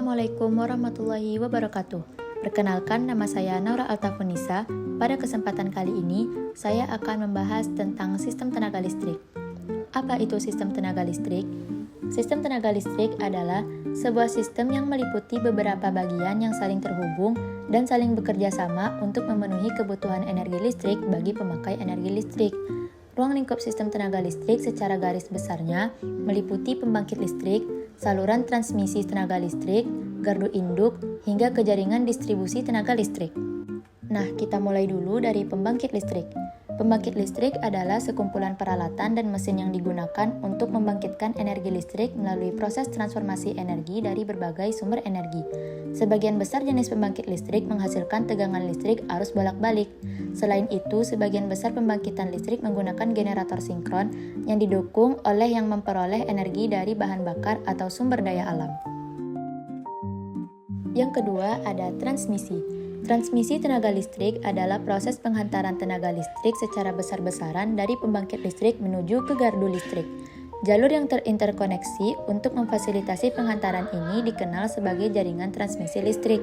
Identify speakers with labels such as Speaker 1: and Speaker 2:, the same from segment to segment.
Speaker 1: Assalamualaikum warahmatullahi wabarakatuh. Perkenalkan, nama saya Naura Altafunisa. Pada kesempatan kali ini, saya akan membahas tentang sistem tenaga listrik. Apa itu sistem tenaga listrik? Sistem tenaga listrik adalah sebuah sistem yang meliputi beberapa bagian yang saling terhubung dan saling bekerja sama untuk memenuhi kebutuhan energi listrik bagi pemakai energi listrik. Ruang lingkup sistem tenaga listrik secara garis besarnya meliputi pembangkit listrik, saluran transmisi tenaga listrik, gardu induk, hingga ke jaringan distribusi tenaga listrik. Nah, kita mulai dulu dari pembangkit listrik. Pembangkit listrik adalah sekumpulan peralatan dan mesin yang digunakan untuk membangkitkan energi listrik melalui proses transformasi energi dari berbagai sumber energi. Sebagian besar jenis pembangkit listrik menghasilkan tegangan listrik arus bolak-balik. Selain itu, sebagian besar pembangkitan listrik menggunakan generator sinkron yang didukung oleh yang memperoleh energi dari bahan bakar atau sumber daya alam. Yang kedua, ada transmisi. Transmisi tenaga listrik adalah proses penghantaran tenaga listrik secara besar-besaran dari pembangkit listrik menuju ke gardu listrik. Jalur yang terinterkoneksi untuk memfasilitasi penghantaran ini dikenal sebagai jaringan transmisi listrik.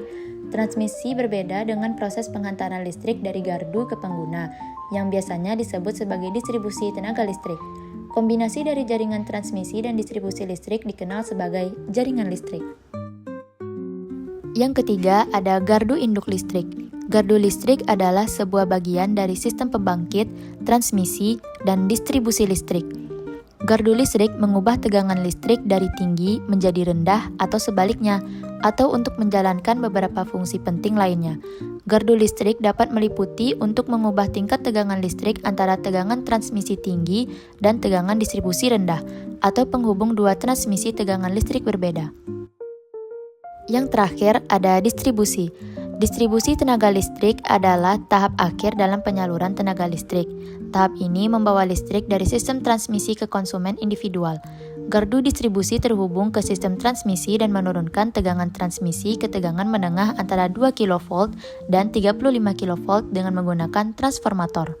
Speaker 1: Transmisi berbeda dengan proses penghantaran listrik dari gardu ke pengguna, yang biasanya disebut sebagai distribusi tenaga listrik. Kombinasi dari jaringan transmisi dan distribusi listrik dikenal sebagai jaringan listrik. Yang ketiga, ada gardu induk listrik. Gardu listrik adalah sebuah bagian dari sistem pembangkit, transmisi, dan distribusi listrik. Gardu listrik mengubah tegangan listrik dari tinggi menjadi rendah atau sebaliknya, atau untuk menjalankan beberapa fungsi penting lainnya. Gardu listrik dapat meliputi untuk mengubah tingkat tegangan listrik antara tegangan transmisi tinggi dan tegangan distribusi rendah, atau penghubung dua transmisi tegangan listrik berbeda. Yang terakhir ada distribusi. Distribusi tenaga listrik adalah tahap akhir dalam penyaluran tenaga listrik. Tahap ini membawa listrik dari sistem transmisi ke konsumen individual. Gardu distribusi terhubung ke sistem transmisi dan menurunkan tegangan transmisi ke tegangan menengah antara 2 kV dan 35 kV dengan menggunakan transformator.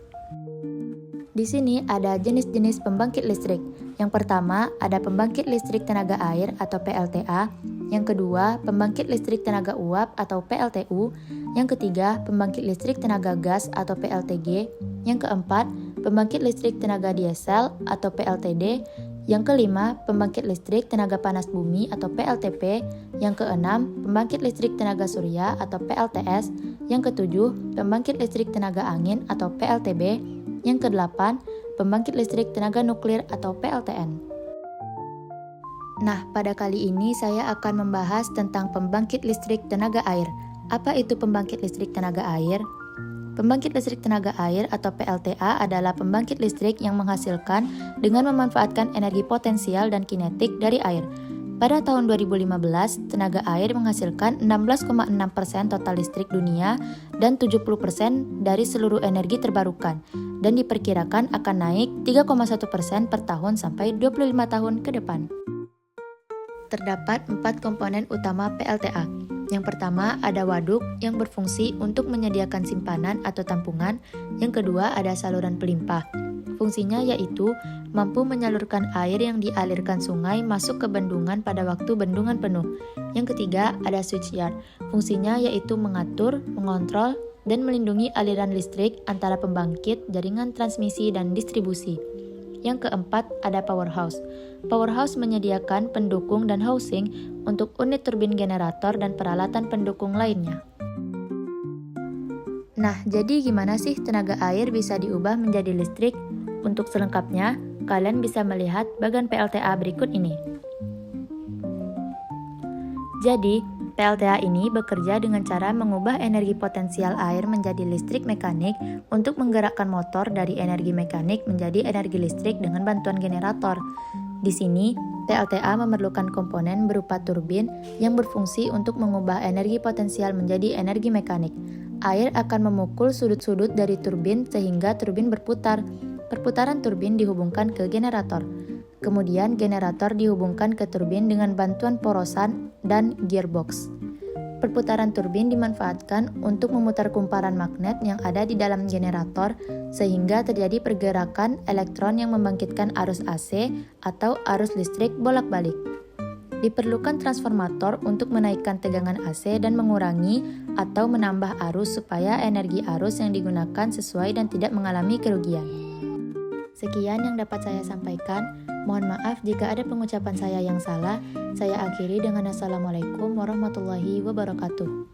Speaker 1: Di sini ada jenis-jenis pembangkit listrik. Yang pertama, ada pembangkit listrik tenaga air atau PLTA. Yang kedua, pembangkit listrik tenaga uap atau PLTU. Yang ketiga, pembangkit listrik tenaga gas atau PLTG. Yang keempat, pembangkit listrik tenaga diesel atau PLTD. Yang kelima, pembangkit listrik tenaga panas bumi atau PLTP. Yang keenam, pembangkit listrik tenaga surya atau PLTS. Yang ketujuh, pembangkit listrik tenaga angin atau PLTB. Yang kedelapan, pembangkit listrik tenaga nuklir atau PLTN. Nah, pada kali ini saya akan membahas tentang pembangkit listrik tenaga air. Apa itu pembangkit listrik tenaga air? Pembangkit listrik tenaga air atau PLTA adalah pembangkit listrik yang menghasilkan dengan memanfaatkan energi potensial dan kinetik dari air. Pada tahun 2015, tenaga air menghasilkan 16,6% total listrik dunia dan 70% dari seluruh energi terbarukan, dan diperkirakan akan naik 3,1% per tahun sampai 25 tahun ke depan. Terdapat 4 komponen utama PLTA. Yang pertama ada waduk yang berfungsi untuk menyediakan simpanan atau tampungan. Yang kedua ada saluran pelimpah. Fungsinya yaitu mampu menyalurkan air yang dialirkan sungai masuk ke bendungan pada waktu bendungan penuh. Yang ketiga ada switchyard. Fungsinya yaitu mengatur, mengontrol, dan melindungi aliran listrik antara pembangkit, jaringan transmisi, dan distribusi. Yang keempat ada powerhouse. Powerhouse menyediakan pendukung dan housing untuk unit turbin generator dan peralatan pendukung lainnya. Nah, jadi gimana sih tenaga air bisa diubah menjadi listrik? Untuk selengkapnya, kalian bisa melihat bagan PLTA berikut ini. Jadi, PLTA ini bekerja dengan cara mengubah energi potensial air menjadi listrik mekanik untuk menggerakkan motor dari energi mekanik menjadi energi listrik dengan bantuan generator. Di sini, PLTA memerlukan komponen berupa turbin yang berfungsi untuk mengubah energi potensial menjadi energi mekanik. Air akan memukul sudut-sudut dari turbin sehingga turbin berputar. Perputaran turbin dihubungkan ke generator. Kemudian generator dihubungkan ke turbin dengan bantuan porosan dan gearbox. Perputaran turbin dimanfaatkan untuk memutar kumparan magnet yang ada di dalam generator sehingga terjadi pergerakan elektron yang membangkitkan arus AC atau arus listrik bolak-balik. Diperlukan transformator untuk menaikkan tegangan AC dan mengurangi atau menambah arus supaya energi arus yang digunakan sesuai dan tidak mengalami kerugian. Sekian yang dapat saya sampaikan. Mohon maaf jika ada pengucapan saya yang salah. Saya akhiri dengan Assalamualaikum warahmatullahi wabarakatuh.